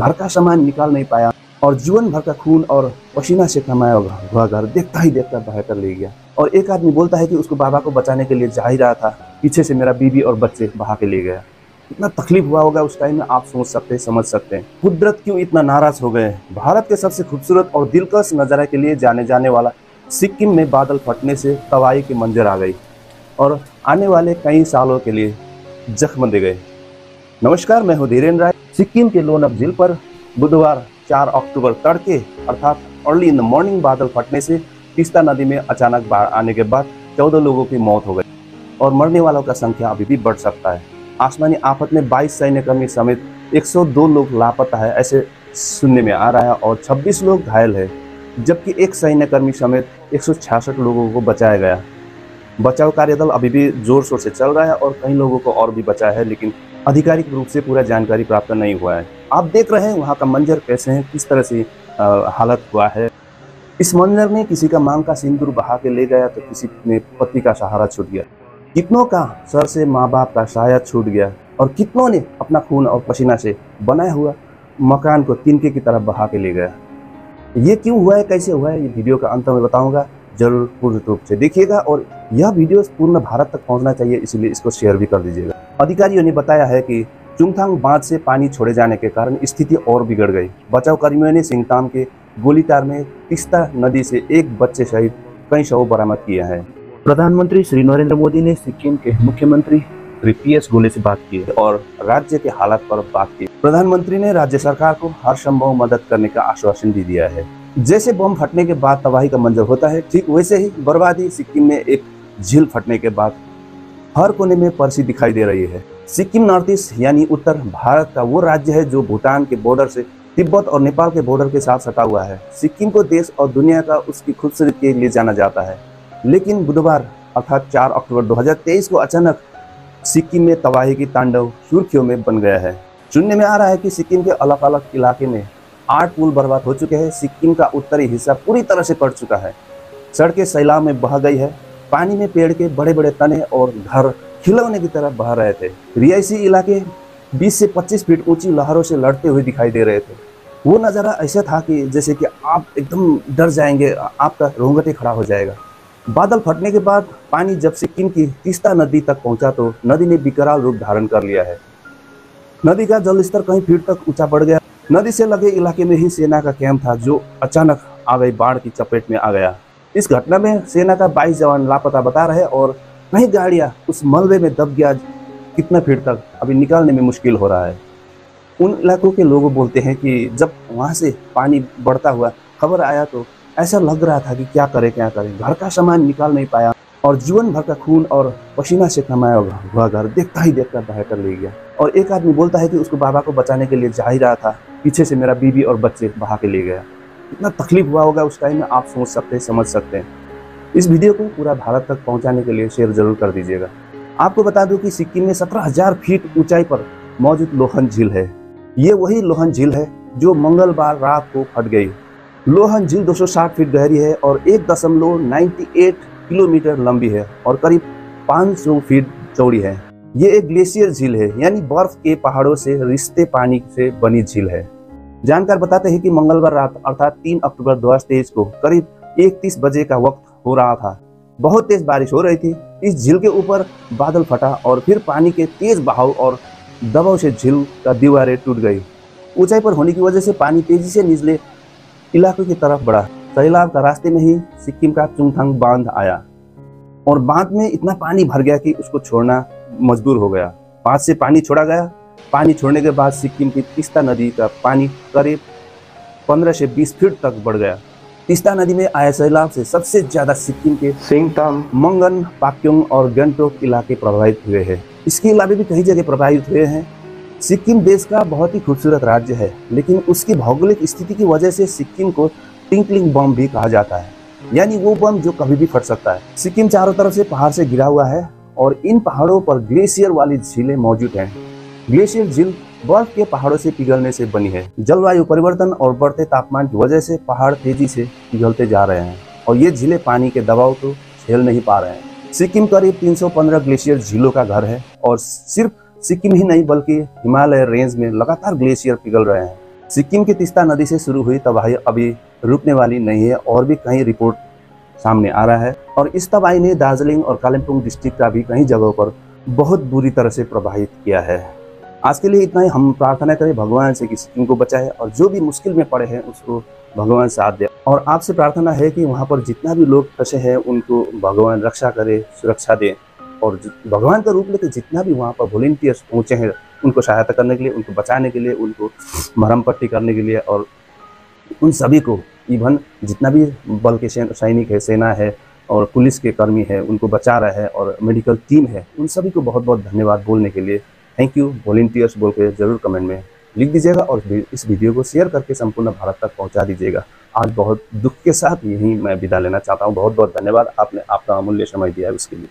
घर का सामान निकाल नहीं पाया और जीवन भर का खून और पसीना से कमाया हुआ घर देखता ही देखता बहाकर ले गया। और एक आदमी बोलता है कि उसको बाबा को बचाने के लिए जा ही रहा था, पीछे से मेरा बीवी और बच्चे बहा के ले गया। कितना तकलीफ हुआ होगा उस टाइम में, आप सोच सकते हैं, समझ सकते हैं। कुदरत क्यों इतना नाराज हो गए। भारत के सबसे खूबसूरत और दिलकश नज़ारे के लिए जाने जाने वाला सिक्किम में बादल फटने से तबाही की मंजर आ गई और आने वाले कई सालों के लिए जख्म दे गए। नमस्कार, मैं हूं धीरेन्द्र राय। सिक्किम के लोनब झील पर बुधवार 4 अक्टूबर तड़के अर्थात अर्ली इन द मॉर्निंग बादल फटने से तीस्ता नदी में अचानक बाढ़ आने के बाद 14 लोगों की मौत हो गई और मरने वालों का संख्या अभी भी बढ़ सकता है। आसमानी आफत में 22 सैन्यकर्मी समेत 102 लोग लापता है ऐसे सुनने में आ रहा है और 26 लोग घायल है, जबकि एक सैन्यकर्मी समेत 166 लोगों को बचाया गया। बचाव कार्यदल अभी भी जोर शोर से चल रहा है और कई लोगों को और भी बचाया है, लेकिन आधिकारिक रूप से पूरा जानकारी प्राप्त नहीं हुआ है। आप देख रहे हैं वहाँ का मंजर कैसे है, किस तरह से हालत हुआ है। इस मंजर में किसी का मांग का सिंदूर बहा के ले गया तो किसी में पति का सहारा छूट गया, कितनों का सर से माँ बाप का साया छूट गया और कितनों ने अपना खून और पसीना से बनाया हुआ मकान को तिनके की तरफ बहा के ले गया। ये क्यों हुआ है, कैसे हुआ है, ये वीडियो का अंत में बताऊंगा। जरूर पूर्ण रूप से देखिएगा और यह वीडियो पूर्ण भारत तक पहुंचना चाहिए, इसलिए इसको शेयर भी कर दीजिएगा। अधिकारियों ने बताया है कि चुंगथांग बांध से पानी छोड़े जाने के कारण स्थिति और बिगड़ गई। बचाव कर्मियों ने सिंगताम के गोलीतार में तीस्ता नदी से एक बच्चे सहित कई शव बरामद किए हैं। प्रधानमंत्री श्री नरेंद्र मोदी ने सिक्किम के मुख्यमंत्री श्री PS गोले से बात की और राज्य के हालात पर बात की। प्रधानमंत्री ने राज्य सरकार को हर संभव मदद करने का आश्वासन भी दिया है। जैसे बम फटने के बाद तबाही का मंजर होता है, ठीक वैसे ही बर्बादी सिक्किम में एक झील फटने के बाद हर कोने में परसी दिखाई दे रही है। सिक्किम नॉर्थ ईस्ट यानी उत्तर भारत का वो राज्य है जो भूटान के बॉर्डर से तिब्बत और नेपाल के बॉर्डर के साथ सटा हुआ है। सिक्किम को देश और दुनिया का उसकी खूबसूरती के लिए जाना जाता है, लेकिन बुधवार अर्थात 4 अक्टूबर 2023 को अचानक सिक्किम में तबाही की तांडव सुर्खियों में बन गया है। सुनने में आ रहा है कि सिक्किम के अलग अलग इलाके में 8 पुल बर्बाद हो चुके हैं। सिक्किम का उत्तरी हिस्सा पूरी तरह से कट चुका है, सड़कें सैलाब में बह गई है, पानी में पेड़ के बड़े बड़े तने और घर खिलौने की तरह बह रहे थे। रिहायशी इलाके 20 से 25 फीट ऊंची लहरों से लड़ते हुए दिखाई दे रहे थे। वो नज़ारा ऐसा था कि जैसे कि आप एकदम डर जाएंगे, आपका रोंगटे खड़ा हो जाएगा। बादल फटने के बाद पानी जब सिक्किम की तीस्ता नदी तक पहुंचा तो नदी ने विकराल रूप धारण कर लिया है। नदी का जलस्तर कई फीट तक ऊंचा बढ़ गया। नदी से लगे इलाके में ही सेना का कैंप था जो अचानक आ गई बाढ़ की चपेट में आ गया। इस घटना में सेना का 22 जवान लापता बता रहे और कई गाड़ियां उस मलबे में दब गया, कितना फीट तक अभी निकालने में मुश्किल हो रहा है। उन इलाकों के लोग बोलते हैं कि जब वहां से पानी बढ़ता हुआ खबर आया तो ऐसा लग रहा था कि क्या करें, घर का सामान निकाल नहीं पाया और जीवन भर का खून और पसीना से कमाया हुआ घर देखता ही देखता बहाकर ले गया। और एक आदमी बोलता है कि उसको बाबा को बचाने के लिए जा ही रहा था, पीछे से मेरा बीवी और बच्चे बहा के ले गया। कितना तकलीफ हुआ होगा उस टाइम में, आप सोच सकते हैं, समझ सकते हैं। इस वीडियो को पूरा भारत तक पहुंचाने के लिए शेयर जरूर कर दीजिएगा। आपको बता दूं कि सिक्किम में 17,000 फीट ऊंचाई पर मौजूद लोहन झील है। ये वही लोहन झील है जो मंगलवार रात को फट गई। लोहन झील 260 फीट गहरी है और 1.98 किलोमीटर लंबी है और करीब 500 फीट चौड़ी है। ये एक ग्लेशियर झील है, यानी बर्फ के पहाड़ों से रिश्ते पानी से बनी झील है। जानकार बताते हैं कि मंगलवार रात अर्थात 3 अक्टूबर 2023 को करीब 1:30 बजे का वक्त हो रहा था। बहुत तेज बारिश हो रही थी। इस झील के ऊपर बादल फटा और फिर पानी के तेज बहाव और दबाव से झील का दीवारें टूट गई। ऊंचाई पर होने की वजह से पानी तेजी से निचले इलाकों की तरफ बढ़ा। सैलाब का रास्ते में ही सिक्किम का चुंगथांग बांध आया और बांध में इतना पानी भर गया कि उसको छोड़ना मजबूर हो गया। बांध से पानी छोड़ा गया। पानी छोड़ने के बाद सिक्किम की तीस्ता नदी का पानी करीब 15 से 20 फीट तक बढ़ गया। तीस्ता नदी में आए सैलाब से सबसे ज्यादा सिक्किम के सिंगताम, मंगन, पाक्योंग और गंगटोक इलाके प्रभावित हुए हैं। इसके अलावा भी कई जगह प्रभावित हुए हैं। सिक्किम देश का बहुत ही खूबसूरत राज्य है, लेकिन उसकी भौगोलिक स्थिति की वजह से सिक्किम को टिंकलिंग बम भी कहा जाता है, यानी वो बम जो कभी भी फट सकता है। सिक्किम चारों तरफ से पहाड़ से घिरा हुआ है और इन पहाड़ों पर ग्लेशियर वाली झीलें मौजूद हैं। ग्लेशियर झील बर्फ के पहाड़ों से पिघलने से बनी है। जलवायु परिवर्तन और बढ़ते तापमान की वजह से पहाड़ तेजी से पिघलते जा रहे हैं और ये झीलें पानी के दबाव को झेल नहीं पा रहे हैं। सिक्किम करीब 315 ग्लेशियर झीलों का घर है और सिर्फ सिक्किम ही नहीं बल्कि हिमालय रेंज में लगातार ग्लेशियर पिघल रहे हैं। सिक्किम की तीस्ता नदी से शुरू हुई तबाही अभी रुकने वाली नहीं है और भी कई रिपोर्ट सामने आ रहा है और इस तबाही ने दार्जिलिंग और कालिम्पोंग डिस्ट्रिक्ट का भी कई जगहों पर बहुत बुरी तरह से प्रभावित किया है। आज के लिए इतना ही। हम प्रार्थना करें भगवान से कि सिक्किम को बचाए और जो भी मुश्किल में पड़े हैं उसको भगवान साथ दे। और आपसे प्रार्थना है कि वहाँ पर जितना भी लोग फंसे हैं उनको भगवान रक्षा करे, सुरक्षा दे और भगवान का रूप लेकर जितना भी वहाँ पर वॉलंटियर्स पहुँचे हैं उनको सहायता करने के लिए, उनको बचाने के लिए, उनको मरहम पट्टी करने के लिए और उन सभी को इवन जितना भी बल के सैनिक है, सेना है और पुलिस के कर्मी है उनको बचा रहा है और मेडिकल टीम है, उन सभी को बहुत बहुत धन्यवाद बोलने के लिए थैंक यू वॉलंटियर्स बोल के ज़रूर कमेंट में लिख दीजिएगा और इस वीडियो को शेयर करके संपूर्ण भारत तक पहुंचा दीजिएगा। आज बहुत दुख के साथ यही मैं विदा लेना चाहता हूं। बहुत बहुत धन्यवाद, आपने आपका अमूल्य समय दिया है उसके लिए।